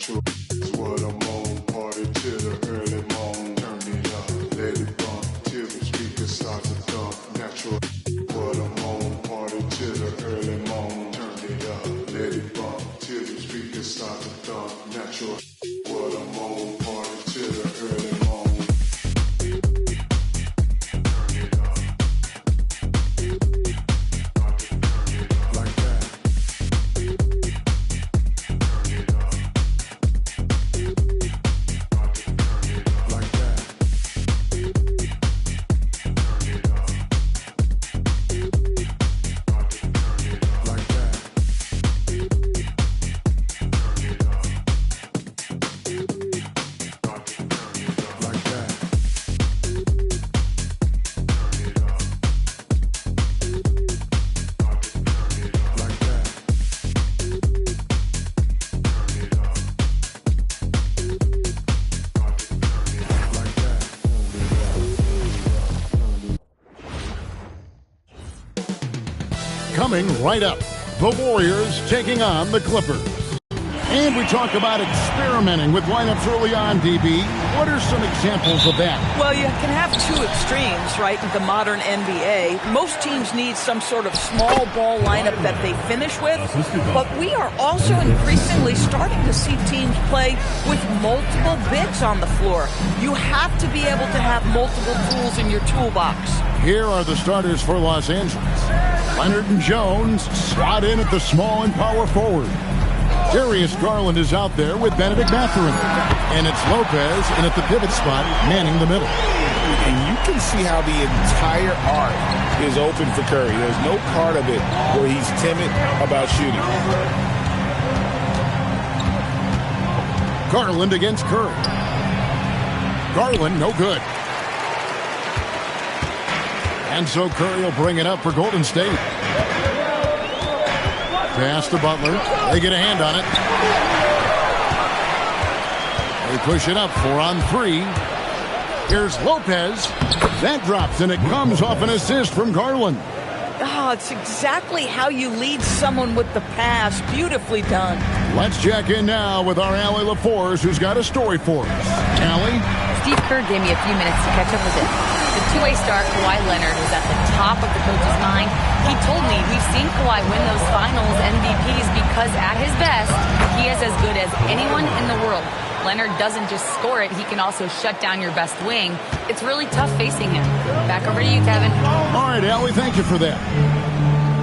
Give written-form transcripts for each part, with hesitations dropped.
natural is what I'm on. Party till the early morn. Turn it up, let it bump till the speakers start to thump. Natural what I'm on. Party till the early morn. Turn it up, let it bump till the speakers start to thump. Natural what I'm on. Party till the early morn. Coming right up, the Warriors taking on the Clippers. And we talk about experimenting with lineups early on, DB. What are some examples of that? Well, you can have two extremes, right, in the modern NBA. Most teams need some sort of small ball lineup that they finish with. But we are also increasingly starting to see teams play with multiple bigs on the floor. You have to be able to have multiple tools in your toolbox. Here are the starters for Los Angeles. Leonard and Jones slot in at the small and power forward. Darius Garland is out there with Benedict Mathurin. And it's Lopez in at the pivot spot, manning the middle. And you can see how the entire arc is open for Curry. There's no part of it where he's timid about shooting. Garland against Curry. Garland, no good. And so Curry will bring it up for Golden State. Pass to Butler. They get a hand on it. They push it up 4-on-3. Here's Lopez. That drops, and it comes off an assist from Garland. Oh, it's exactly how you lead someone with the pass. Beautifully done. Let's check in now with our Allie LaForce, who's got a story for us. Allie? Steve Kerr gave me a few minutes to catch up with it. The two-way star, Kawhi Leonard, was at the top of the coach's mind. He told me we've seen Kawhi win those finals MVPs because at his best, he is as good as anyone in the world. Leonard doesn't just score it, he can also shut down your best wing. It's really tough facing him. Back over to you, Kevin. All right, Allie, thank you for that.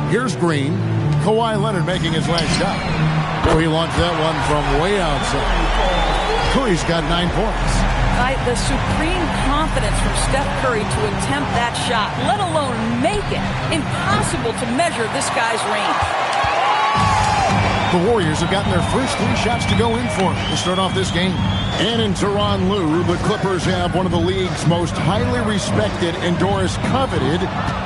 Here's Green. Kawhi Leonard making his last shot. Oh, he launched that one from way outside. Curry's got 9 points. The supreme confidence from Steph Curry to attempt that shot, let alone make it. Impossible to measure this guy's range. The Warriors have gotten their first 3 shots to go in for to start off this game. And in Tyronn Lue, the Clippers have one of the league's most highly respected and Doris coveted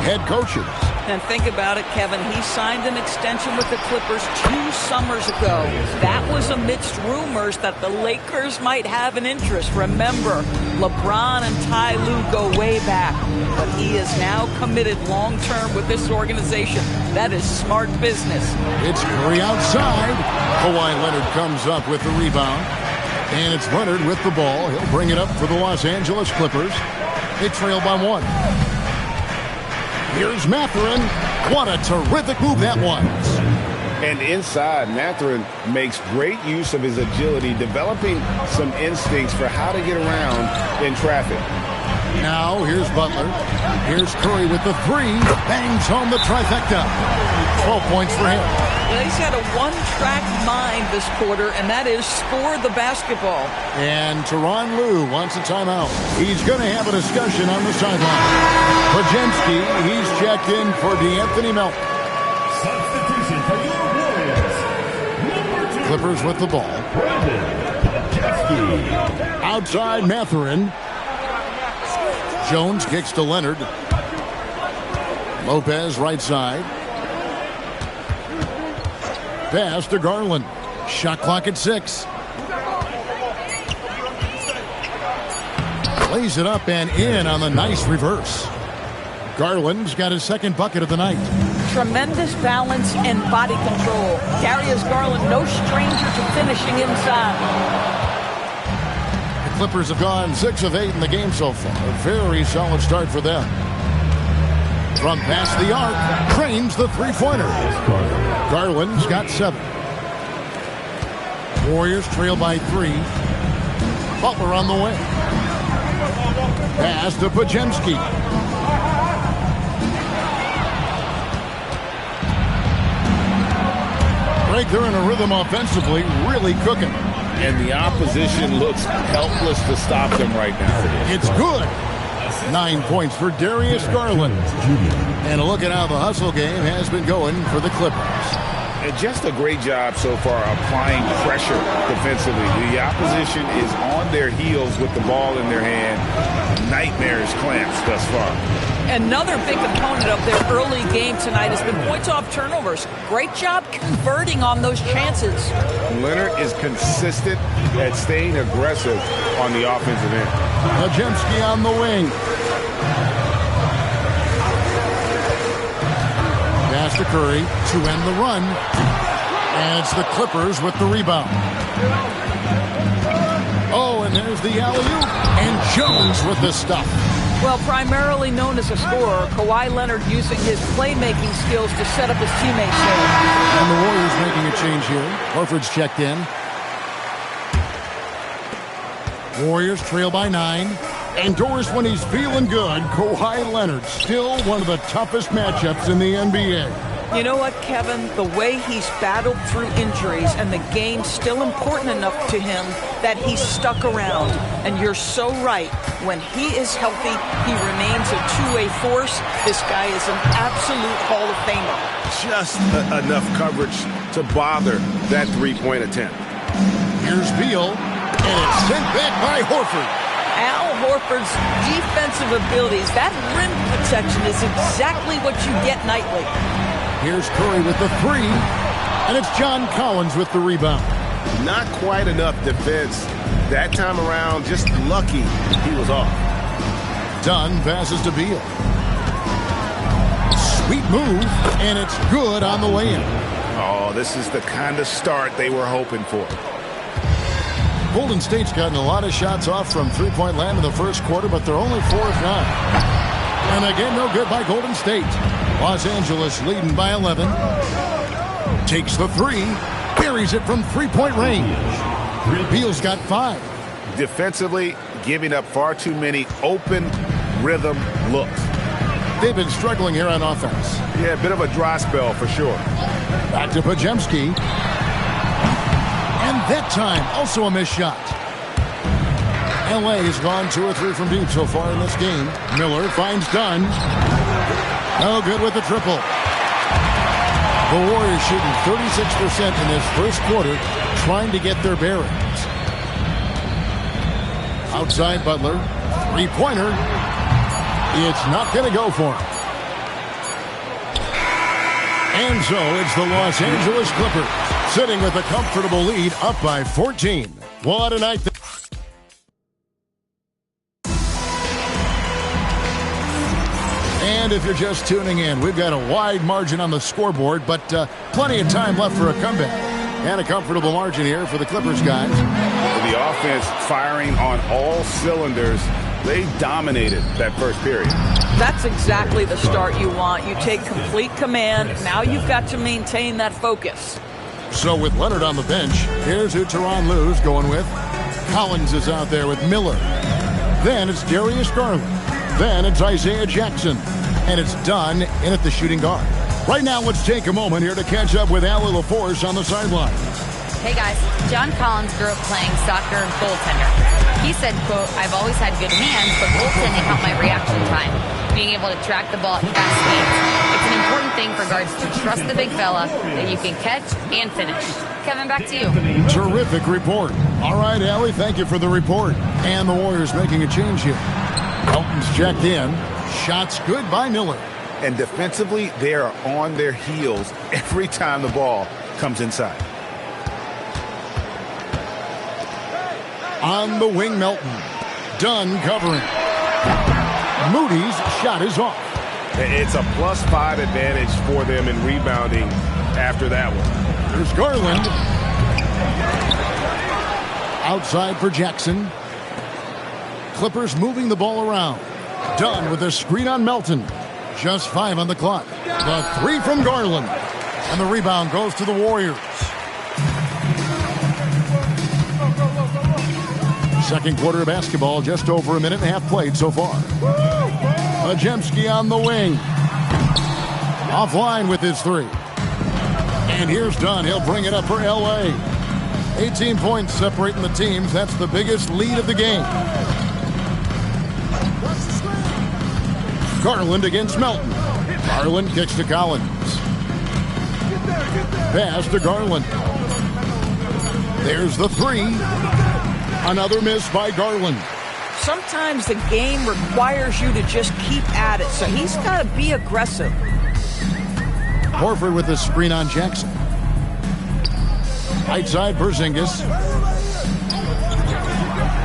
head coaches. And think about it, Kevin. He signed an extension with the Clippers 2 summers ago. That was amidst rumors that the Lakers might have an interest. Remember, LeBron and Ty Lue go way back. But he is now committed long-term with this organization. That is smart business. It's Curry outside. Kawhi Leonard comes up with the rebound. And it's Leonard with the ball. He'll bring it up for the Los Angeles Clippers. They trail by 1. Here's Mathurin. What a terrific move that was. And inside, Mathurin makes great use of his agility, developing some instincts for how to get around in traffic. Now, here's Butler. Here's Curry with the 3. Bangs home the trifecta. 12 points for him. Well, he's got a one-track mind this quarter, and that is score the basketball. And Tyronn Lue wants a timeout. He's going to have a discussion on the sideline. Pajemski, he's checked in for DeAnthony Melton. Substitution for your Warriors. Clippers with the ball. Outside Mathurin. Jones kicks to Leonard. Lopez right side. Pass to Garland. Shot clock at 6. Lays it up and in on the nice reverse. Garland's got his second bucket of the night. tremendous balance and body control. Darius Garland, no stranger to finishing inside. The Clippers have gone 6 of 8 in the game so far. A very solid start for them. From past the arc, trains the three-pointer. Garland's got 7. Warriors trail by 3. Butler on the way. Pass to Pajemski. Right there in a rhythm offensively, really cooking. And the opposition looks helpless to stop them right now. It's good. 9 points for Darius Garland. And a look at how the hustle game has been going for the Clippers. And just a great job so far applying pressure defensively. The opposition is on their heels with the ball in their hand. Nightmarish clamps thus far. Another big component of their early game tonight has been points off turnovers. Great job converting on those chances. Leonard is consistent at staying aggressive on the offensive end. Pajemski on the wing. Pass to Curry to end the run. And it's the Clippers with the rebound. Oh, and there's the alley-oop. And Jones with the stuff. Well, primarily known as a scorer, Kawhi Leonard using his playmaking skills to set up his teammates there. And the Warriors making a change here. Horford's checked in. Warriors trail by 9. And Doris, when he's feeling good, Kawhi Leonard, still one of the toughest matchups in the NBA. You know what, Kevin? The way he's battled through injuries and the game's still important enough to him that he's stuck around. And you're so right. When he is healthy, he remains a two-way force. This guy is an absolute Hall of Famer. Just enough coverage to bother that three-point attempt. Here's Beal, and it's sent back by Horford. Al Horford's defensive abilities, that rim protection is exactly what you get nightly. Here's Curry with the 3, and it's John Collins with the rebound. Not quite enough defense that time around. Just lucky he was off. Dunn passes to Beal. Sweet move, and it's good on the way in. Oh, this is the kind of start they were hoping for. Golden State's gotten a lot of shots off from three-point land in the first quarter, but they're only 4 of 9. And again, no good by Golden State. Los Angeles leading by 11. Takes the 3. Buries it from three-point range. Beal's got 5. Defensively, giving up far too many open rhythm looks. They've been struggling here on offense. Yeah, a bit of a dry spell for sure. Back to Pajemski. And that time, also a missed shot. LA has gone 2 or 3 from deep so far in this game. Miller finds Dunn. No good with the triple. The Warriors shooting 36% in this first quarter, trying to get their bearings. Outside Butler. Three-pointer. It's not going to go for him. And so it's the Los Angeles Clippers sitting with a comfortable lead, up by 14. What a night. And if you're just tuning in, we've got a wide margin on the scoreboard, but plenty of time left for a comeback. And a comfortable margin here for the Clippers guys. The offense firing on all cylinders. They dominated that first period. That's exactly the start you want. You take complete command. Now you've got to maintain that focus. So with Leonard on the bench, here's who Tyronn Lue's going with. Collins is out there with Miller. Then it's Darius Garland. Then it's Isaiah Jackson. And it's Dunn in at the shooting guard. Right now, let's take a moment here to catch up with Allie LaForce on the sideline. Hey guys, John Collins grew up playing soccer goaltender. He said, quote, "I've always had good hands, but goaltending helped my reaction time. Being able to track the ball at fast speeds. It's an important thing for guards to trust the big fella that you can catch and finish." Kevin, back to you. Terrific report. All right, Allie, thank you for the report. And the Warriors making a change here. Elton's checked in. Shots good by Miller. And defensively, they are on their heels every time the ball comes inside. On the wing, Melton. Dunn covering. Moody's shot is off. It's a +5 advantage for them in rebounding after that one. There's Garland. Outside for Jackson. Clippers moving the ball around. Dunn with a screen on Melton. Just 5 on the clock. The 3 from Garland. And the rebound goes to the Warriors. Second quarter of basketball, just over a minute and a half played so far. Majemski on the wing. Offline with his 3. And here's Dunn. He'll bring it up for L.A. 18 points separating the teams. That's the biggest lead of the game. Garland against Melton. Garland kicks to Collins. Pass to Garland. There's the 3. Another miss by Garland. Sometimes the game requires you to just keep at it, so he's got to be aggressive. Horford with the screen on Jackson. Right side, Porzingis.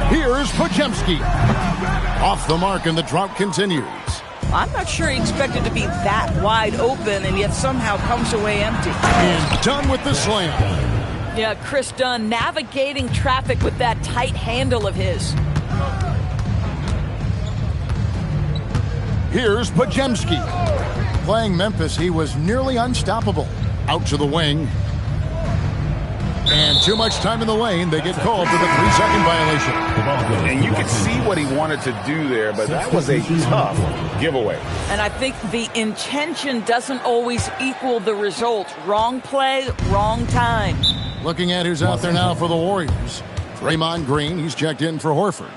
Here's Podziemski. Off the mark, and the drought continues. I'm not sure he expected to be that wide open, and yet somehow comes away empty. And Dunn with the slam. Yeah, Chris Dunn navigating traffic with that tight handle of his. Here's Podziemski. Playing Memphis, he was nearly unstoppable. Out to the wing. And too much time in the lane. They get called for the 3-second violation. And you could see what he wanted to do there, but that was a tough giveaway. And I think the intention doesn't always equal the result. Wrong play, wrong time. Looking at who's out there now for the Warriors. Draymond Green, he's checked in for Horford.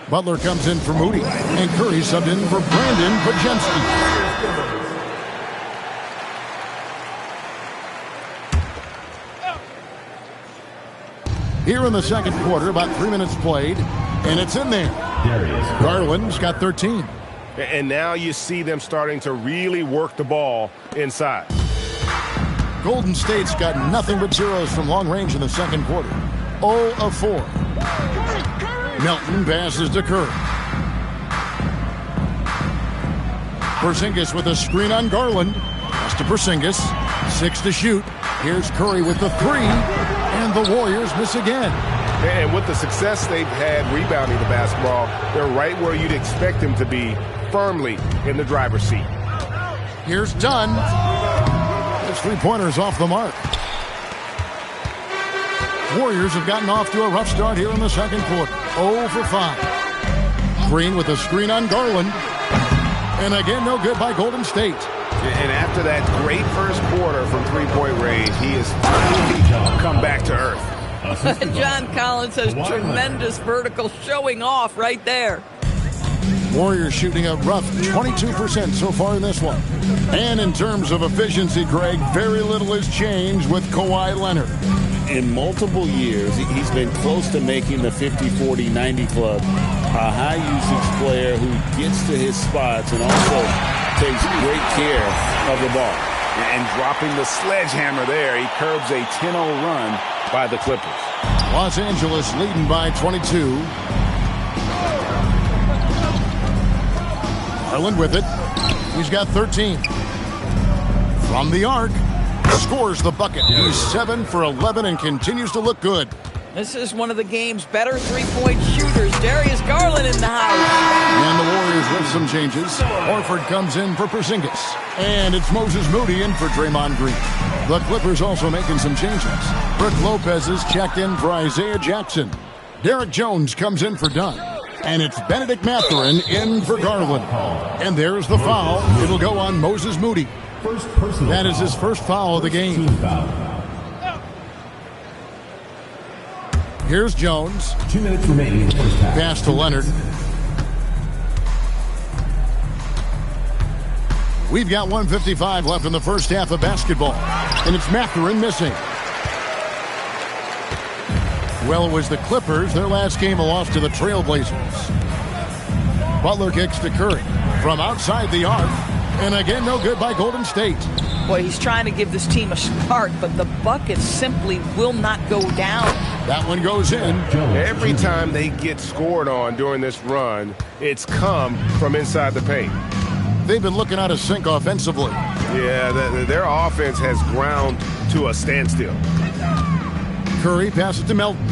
Butler comes in for Moody. And Curry subbed in for Brandon Podziemski. Here in the second quarter, about 3 minutes played, and it's in there. Garland's got 13. And now you see them starting to really work the ball inside. Golden State's got nothing but zeros from long range in the second quarter. 0 of 4. Melton passes to Curry. Porzingis with a screen on Garland. Pass to Porzingis. 6 to shoot. Here's Curry with the 3. And the Warriors miss again. And with the success they've had rebounding the basketball, they're right where you'd expect them to be, firmly in the driver's seat. Here's Dunn. His 3-pointers off the mark. Warriors have gotten off to a rough start here in the second quarter. 0 for 5. Green with a screen on Garland. And again, no good by Golden State. And after that great first quarter from three-point range, he has finally come back to earth. John Collins has tremendous vertical showing off right there. Warriors shooting a rough 22% so far in this one. And in terms of efficiency, Greg, very little has changed with Kawhi Leonard. In multiple years, he's been close to making the 50-40-90 club. A high-usage player who gets to his spots and also takes great care of the ball. And dropping the sledgehammer there, he curbs a 10-0 run by the Clippers. Los Angeles leading by 22. Garland with it. He's got 13. From the arc, scores the bucket. He's 7 for 11 and continues to look good. This is one of the game's better three-point shooters. Darius Garland in the house. And the Warriors with some changes. Horford comes in for Porzingis. And it's Moses Moody in for Draymond Green. The Clippers also making some changes. Brook Lopez is checked in for Isaiah Jackson. Derek Jones comes in for Dunn. And it's Benedict Mathurin in for Garland. And there's the foul. It'll go on Moses Moody. That is his first foul of the game. Here's Jones. 2 minutes remaining in the first half. Pass to Leonard. We've got 1:55 left in the first half of basketball. And it's Mathurin missing. Well, it was the Clippers. Their last game, a loss to the Trailblazers. Butler kicks to Curry from outside the arc. And again, no good by Golden State. Boy, he's trying to give this team a spark, but the bucket simply will not go down. That one goes in. Every time they get scored on during this run, it's come from inside the paint. they've been looking out of sync offensively. Yeah, their offense has ground to a standstill. Curry passes to Melton.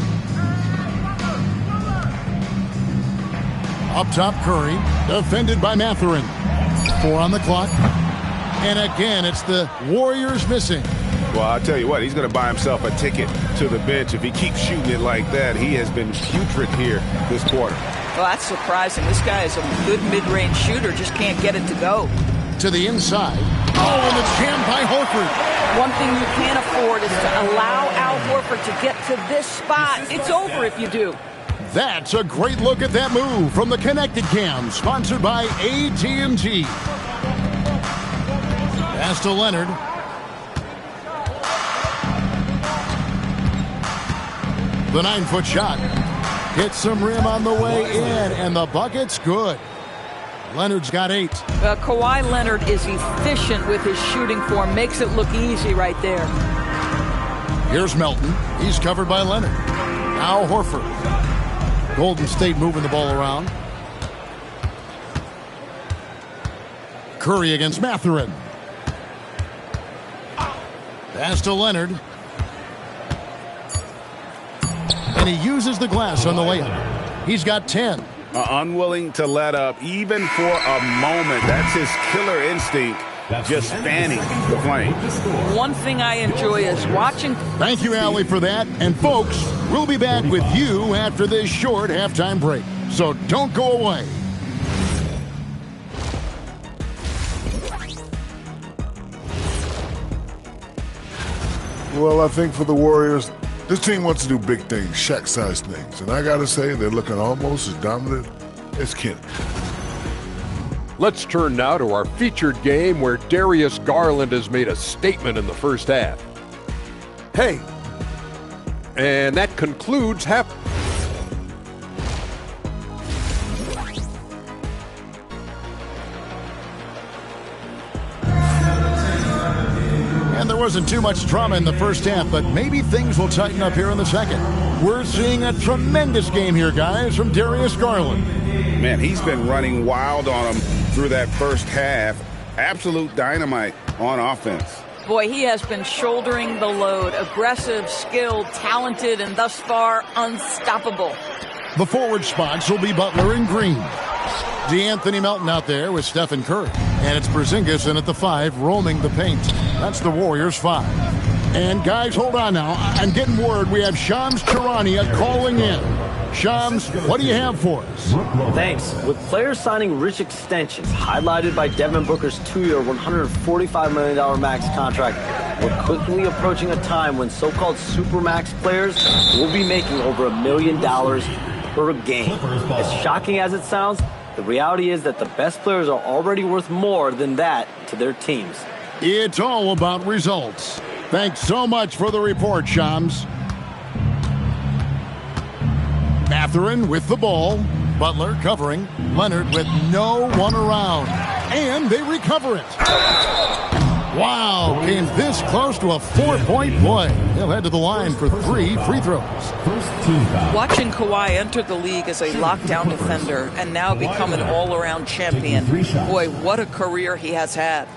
Up top, Curry, defended by Mathurin. 4 on the clock. And again, it's the Warriors missing. Well, I'll tell you what, he's going to buy himself a ticket to the bench. If he keeps shooting it like that, he has been putrid here this quarter. Well, that's surprising. This guy is a good mid-range shooter, just can't get it to go. To the inside. Oh, and it's jammed by Horford. One thing you can't afford is to allow Al Horford to get to this spot. It's over if you do. That's a great look at that move from the Connected Cam, sponsored by AT&T. Pass to Leonard. The 9-foot shot. Hits some rim on the way in, and the bucket's good. Leonard's got 8. Kawhi Leonard is efficient with his shooting form. Makes it look easy right there. Here's Melton. He's covered by Leonard. Now Horford. Golden State moving the ball around. Curry against Mathurin. Pass to Leonard. And he uses the glass on the layup. He's got 10. Unwilling to let up even for a moment. That's his killer instinct, just fanning the flame. One thing I enjoy is watching. Thank you, Allie, for that. And folks, we'll be back with you after this short halftime break. So don't go away. Well, I think for the Warriors, this team wants to do big things, Shaq-sized things. And I got to say, they're looking almost as dominant as Kenny. Let's turn now to our featured game where Darius Garland has made a statement in the first half. Hey, and that concludes half. And there wasn't too much drama in the first half, but maybe things will tighten up here in the second. We're seeing a tremendous game here, guys, from Darius Garland. Man, he's been running wild on him through that first half. Absolute dynamite on offense. Boy, he has been shouldering the load. Aggressive, skilled, talented, and thus far unstoppable. The forward spots will be Butler and Green. DeAnthony Melton out there with Stephen Curry. And it's Porzingis in at the 5, roaming the paint. That's the Warriors' 5. And guys, hold on now. I'm getting word we have Shams Charania calling in. Shams, what do you have for us? Thanks. With players signing rich extensions, highlighted by Devin Booker's 2-year, $145 million max contract, we're quickly approaching a time when so-called supermax players will be making over $1 million per game. As shocking as it sounds, the reality is that the best players are already worth more than that to their teams. It's all about results. Thanks so much for the report, Shams. Mathurin with the ball. Butler covering. Leonard with no one around. And they recover it. Wow, came this close to a 4-point play. He'll head to the line for 3 free throws. Watching Kawhi enter the league as a lockdown defender and now become an all-around champion. Boy, what a career he has had.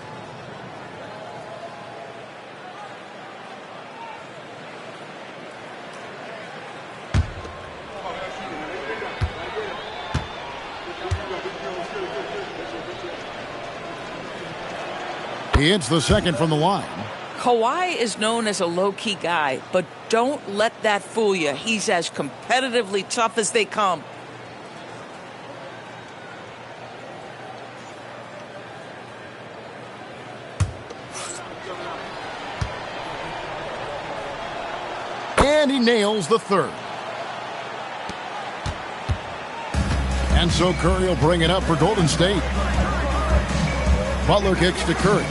He hits the second from the line. Kawhi is known as a low-key guy, but don't let that fool you. He's as competitively tough as they come. And he nails the third. And so Curry will bring it up for Golden State. Butler kicks to Curry.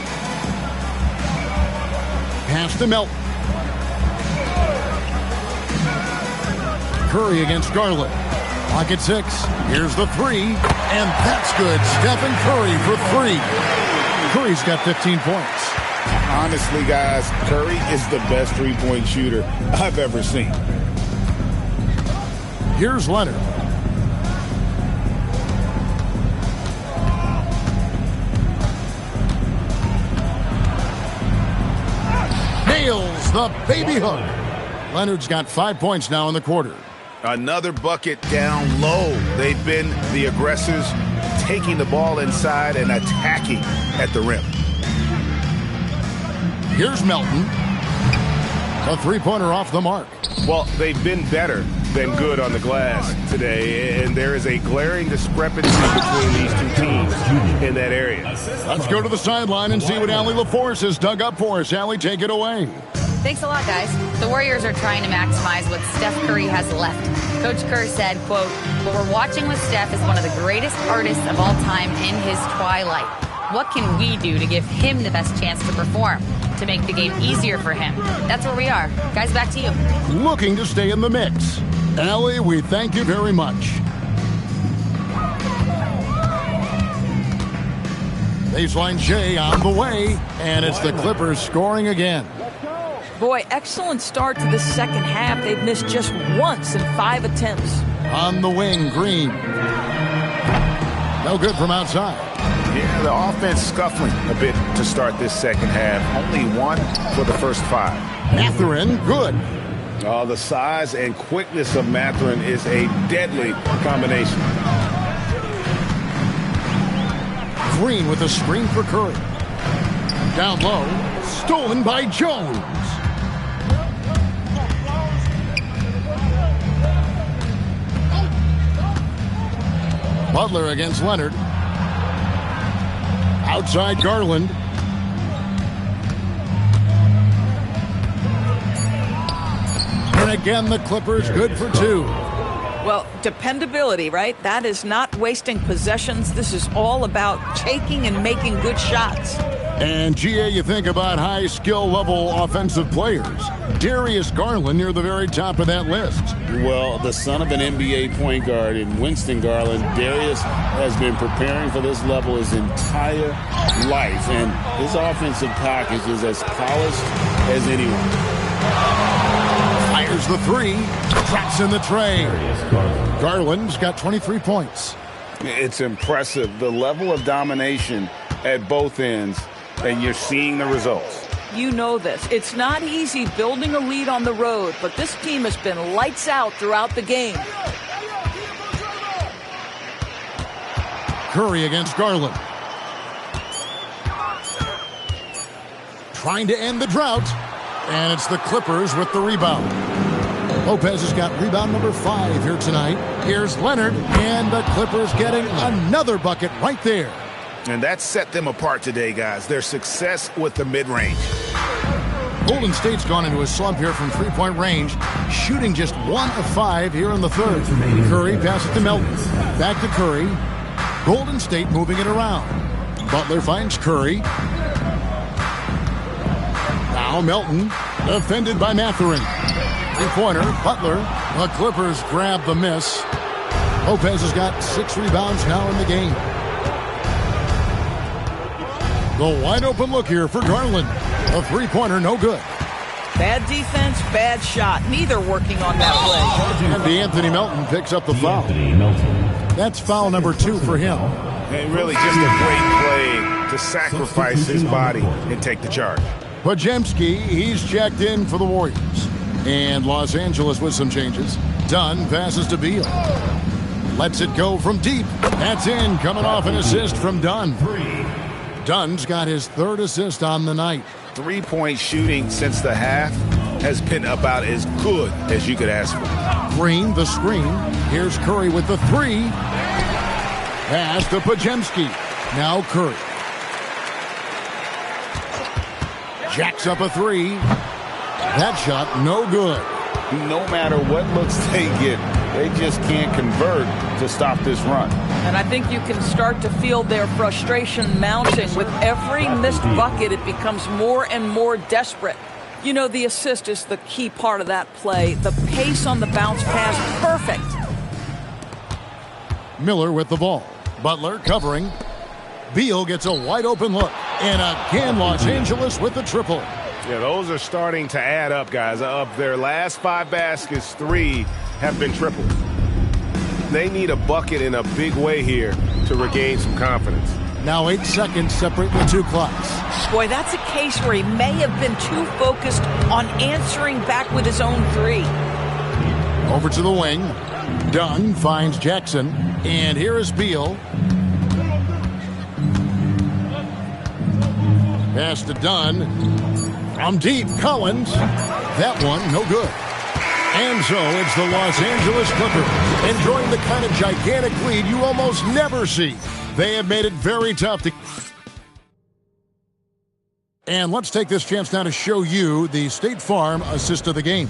Pass to Melton. Curry against Garland. Clock at 6. Here's the 3. And that's good. Stephen Curry for 3. Curry's got 15 points. Honestly, guys, Curry is the best three-point shooter I've ever seen. Here's Leonard. the baby hook. Leonard's got 5 points now in the quarter. Another bucket down low. They've been the aggressors, taking the ball inside and attacking at the rim. Here's Melton. A three-pointer off the mark. Well, they've been better than good on the glass today, and there is a glaring discrepancy between these two teams in that area. Let's go to the sideline and see what Allie LaForce has dug up for us. Allie, take it away. Thanks a lot, guys. The Warriors are trying to maximize what Steph Curry has left. Coach Kerr said, quote, "What we're watching with Steph is one of the greatest artists of all time in his twilight. What can we do to give him the best chance to perform, to make the game easier for him?" That's where we are. Guys, back to you. Looking to stay in the mix. Allie, we thank you very much. Baseline Shea on the way, and it's the Clippers scoring again. Boy, excellent start to the second half. They've missed just once in 5 attempts. On the wing, Green. No good from outside. Yeah, the offense scuffling a bit to start this second half. Only 1 for the first 5. Mathurin, good. The size and quickness of Mathurin is a deadly combination. Green with a screen for Curry. Down low, stolen by Jones. Butler against Leonard. Outside Garland. And again, the Clippers good for 2. Well, dependability, right? That is not wasting possessions. This is all about taking and making good shots. And, Gia, you think about high skill level offensive players. Darius Garland near the very top of that list. Well, the son of an NBA point guard in Winston Garland, Darius has been preparing for this level his entire life, and his offensive package is as polished as anyone. Fires the 3, drops in the tray. Garland's got 23 points. It's impressive, the level of domination at both ends, and you're seeing the results. You know this. It's not easy building a lead on the road, but this team has been lights out throughout the game. Curry against Garland. Trying to end the drought, and it's the Clippers with the rebound. Lopez has got rebound number 5 here tonight. Here's Leonard, and the Clippers getting another bucket right there. And that set them apart today, guys. Their success with the mid-range. Golden State's gone into a slump here from three-point range, shooting just 1 of 5 here in the third. Curry passes to Melton. Back to Curry. Golden State moving it around. Butler finds Curry. Now Melton, defended by Mathurin. Three-pointer, Butler. The Clippers grab the miss. Lopez has got 6 rebounds now in the game. The wide-open look here for Garland. A three-pointer, no good. Bad defense, bad shot. Neither working on that play. And Anthony Melton picks up the foul. That's foul number 2 for him. And really just a great play to sacrifice his body and take the charge. Podziemski, he's checked in for the Warriors. And Los Angeles with some changes. Dunn passes to Beal. Lets it go from deep. That's in, coming off an assist from Dunn. Dunn's got his 3rd assist on the night. 3-point shooting since the half has been about as good as you could ask for. Green, the screen. Here's Curry with the 3. Pass to Podziemski. Now Curry. Jacks up a 3. That shot, no good. No matter what looks they get, they just can't convert to stop this run. And I think you can start to feel their frustration mounting. With every missed bucket, it becomes more and more desperate. You know, the assist is the key part of that play. The pace on the bounce pass, perfect. Miller with the ball. Butler covering. Beal gets a wide open look. And again, Los Angeles with the triple. Yeah, those are starting to add up, guys. Of their last 5 baskets, 3 have been triples. They need a bucket in a big way here to regain some confidence. Now 8 seconds separate the two clocks. Boy, that's a case where he may have been too focused on answering back with his own three. Over to the wing. Dunn finds Jackson. And here is Beal. Pass to Dunn. From deep, Collins. That one, no good. And so it's the Los Angeles Clippers enjoying the kind of gigantic lead you almost never see. They have made it very tough to... And let's take this chance now to show you the State Farm assist of the game.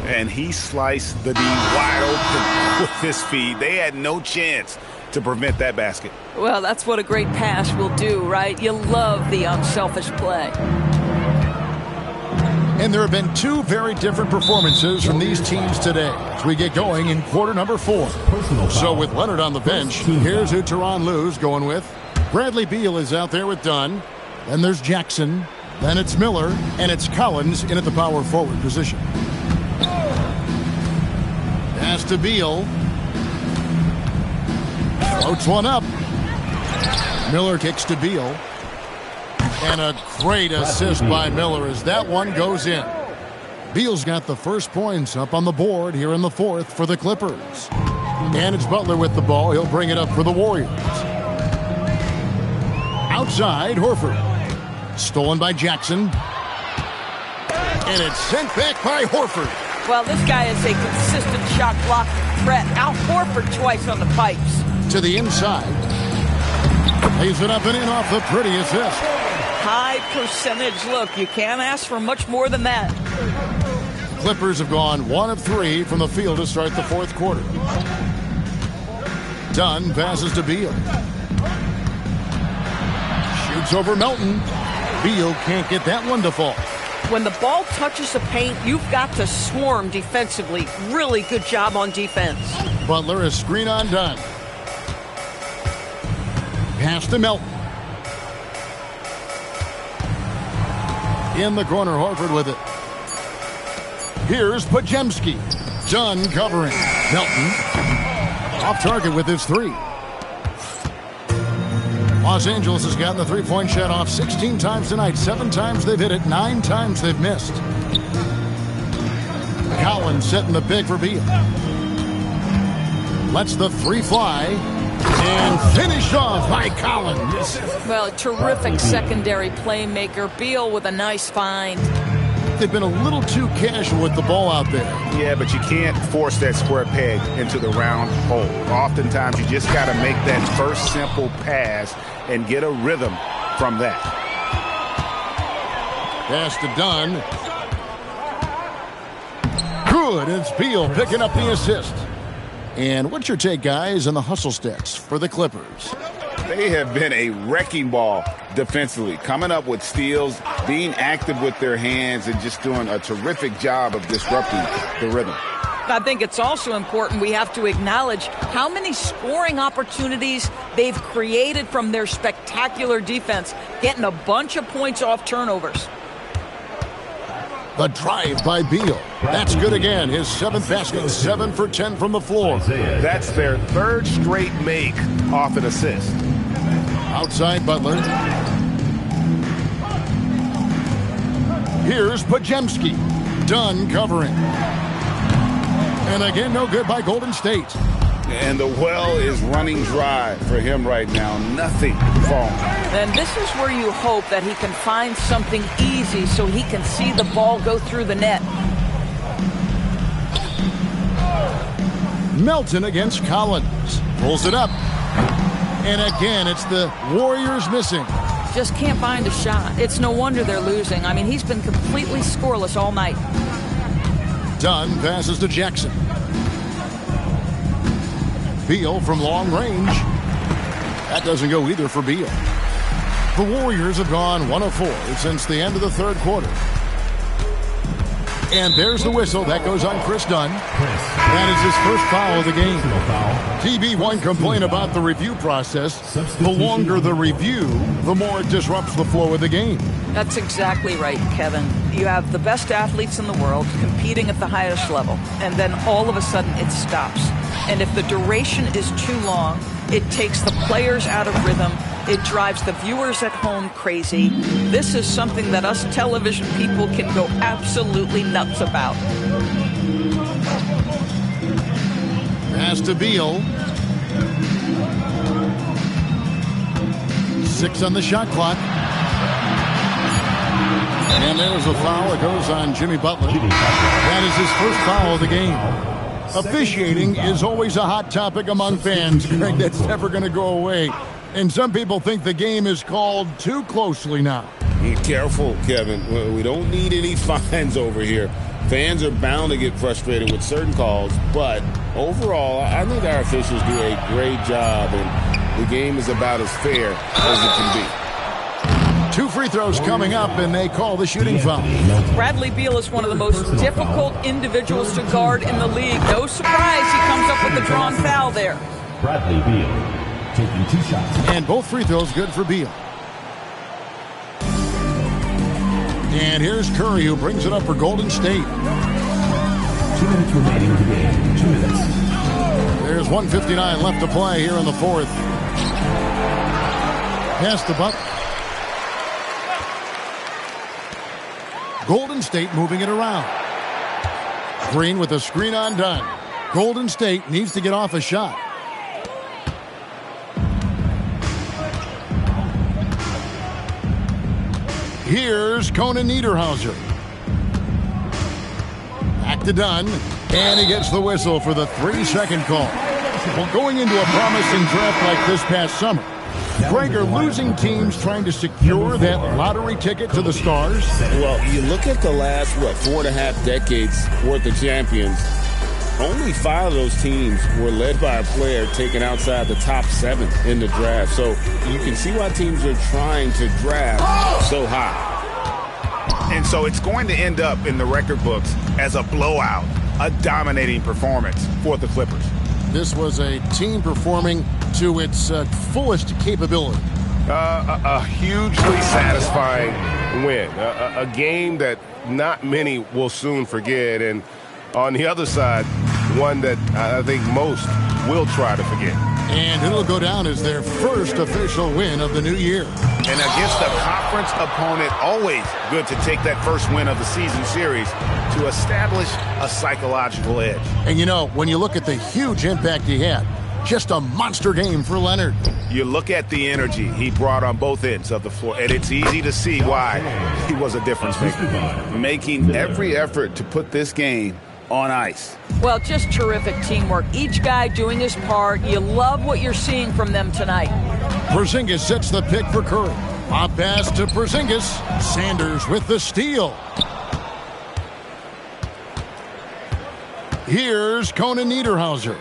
And he sliced the D wide open with his feed. They had no chance to prevent that basket. Well, that's what a great pass will do, right? You love the unselfish play. And there have been two very different performances from these teams today as we get going in quarter number 4. So with Leonard on the bench, here's who Tyronn Lue's going with. Bradley Beal is out there with Dunn. Then there's Jackson. Then it's Miller. And it's Collins in at the power forward position. Pass to Beal. Floats one up. Miller kicks to Beal. And a great assist by Miller as that one goes in. Beal's got the first points up on the board here in the 4th for the Clippers. And it's Butler with the ball. He'll bring it up for the Warriors. Outside, Horford. Stolen by Jackson. And it's sent back by Horford. Well, this guy is a consistent shot block threat. Out Horford twice on the pipes. To the inside. Lays it up and in off the pretty assist. High percentage look. You can't ask for much more than that. Clippers have gone 1 of 3 from the field to start the 4th quarter. Dunn passes to Beal. Shoots over Melton. Beal can't get that one to fall. When the ball touches the paint, you've got to swarm defensively. Really good job on defense. Butler is screen on Dunn. Pass to Melton. In the corner, Horford with it. Here's Podziemski. Dunn covering. Melton off target with his 3. Los Angeles has gotten the three-point shot off 16 times tonight. 7 times they've hit it. 9 times they've missed. Collins setting the pick for Beal. Lets the 3 fly. And finished off by Collins. Well, terrific secondary playmaker. Beal with a nice find. They've been a little too casual with the ball out there. Yeah, but you can't force that square peg into the round hole. Oftentimes, you just got to make that first simple pass and get a rhythm from that. Pass to Dunn. Good. It's Beal picking up the assist. And what's your take, guys, on the hustle stats for the Clippers? They have been a wrecking ball defensively, coming up with steals, being active with their hands, and just doing a terrific job of disrupting the rhythm. I think it's also important we have to acknowledge how many scoring opportunities they've created from their spectacular defense, getting a bunch of points off turnovers. The drive by Beal. That's good again. His 7th basket, 7 for 10 from the floor. That's their 3rd straight make off an assist. Outside Butler. Here's Podziemski. Dunn covering. And again, no good by Golden State. And the well is running dry for him right now. Nothing falling. And this is where you hope that he can find something easy so he can see the ball go through the net. Melton against Collins. Pulls it up. And again, it's the Warriors missing. Just can't find a shot. It's no wonder they're losing. I mean, he's been completely scoreless all night. Dunn passes to Jackson. Beal from long range. That doesn't go either for Beal. The Warriors have gone 1 of 4 since the end of the 3rd quarter. And there's the whistle. That goes on Chris Dunn. That is his first foul of the game. TB1 complained about the review process. The longer the review, the more it disrupts the flow of the game. That's exactly right, Kevin. You have the best athletes in the world competing at the highest level, and then all of a sudden it stops. And if the duration is too long, it takes the players out of rhythm, It drives the viewers at home crazy. This is something that us television people can go absolutely nuts about. Pass to Beal. 6 on the shot clock. And there's a foul. It goes on Jimmy Butler. That is his first foul of the game. Officiating is always a hot topic among fans, Greg. That's never going to go away. And some people think the game is called too closely now. Be careful, Kevin. We don't need any fines over here. Fans are bound to get frustrated with certain calls, but overall, I think our officials do a great job, and the game is about as fair as it can be. 2 free throws coming up, and they call the shooting foul. Bradley Beal is one of the most difficult individuals to guard in the league. No surprise he comes up with the drawn foul there. Bradley Beal taking 2 shots. And both free throws good for Beal. And here's Curry, who brings it up for Golden State. 2 minutes remaining in the game. 2 minutes. There's 1:59 left to play here in the fourth. Pass the Buck. Golden State moving it around. Green with a screen on Dunn. Golden State needs to get off a shot. Here's Conan Niederhauser. Back to Dunn. And he gets the whistle for the 3-second call. Well, going into a promising draft like this past summer, Greg, are losing teams trying to secure that lottery ticket to the stars? Well, you look at the last, 4.5 decades worth of champions, only 5 of those teams were led by a player taken outside the top 7 in the draft. So you can see why teams are trying to draft so high. And so it's going to end up in the record books as a blowout, a dominating performance for the Clippers. This was a team performing to its fullest capability. A hugely satisfying win. A game that not many will soon forget. And on the other side, one that I think most will try to forget. And it'll go down as their first official win of the new year. And against a conference opponent, always good to take that first win of the season series to establish a psychological edge. And you know, when you look at the huge impact he had, just a monster game for Leonard. You look at the energy he brought on both ends of the floor, and it's easy to see why he was a difference maker. Making every effort to put this game on ice. Well, just terrific teamwork. Each guy doing his part. You love what you're seeing from them tonight. Porzingis sets the pick for Curry. Pop pass to Porzingis. Sanders with the steal. Here's Conan Niederhauser.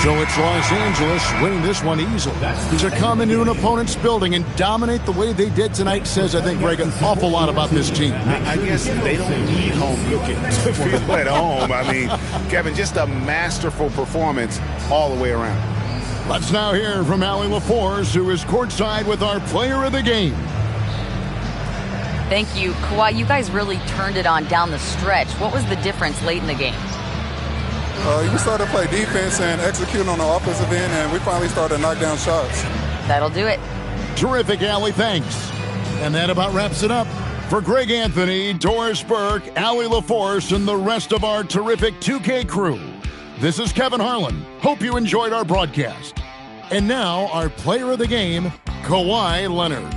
So it's Los Angeles winning this one easily. To come into an opponent's building and dominate the way they did tonight says, I think, Greg, an awful lot about this team. I guess they don't need home cooking to feel at home. I mean, Kevin, just a masterful performance all the way around. Let's now hear from Allie LaForce, who is courtside with our player of the game. Thank you. Kawhi, you guys really turned it on down the stretch. What was the difference late in the game? We started to play defense and execute on the offensive end, and we finally started to knock down shots. That'll do it. Terrific, Allie. Thanks. And that about wraps it up. For Greg Anthony, Doris Burke, Allie LaForce, and the rest of our terrific 2K crew, this is Kevin Harlan. Hope you enjoyed our broadcast. And now, our player of the game, Kawhi Leonard.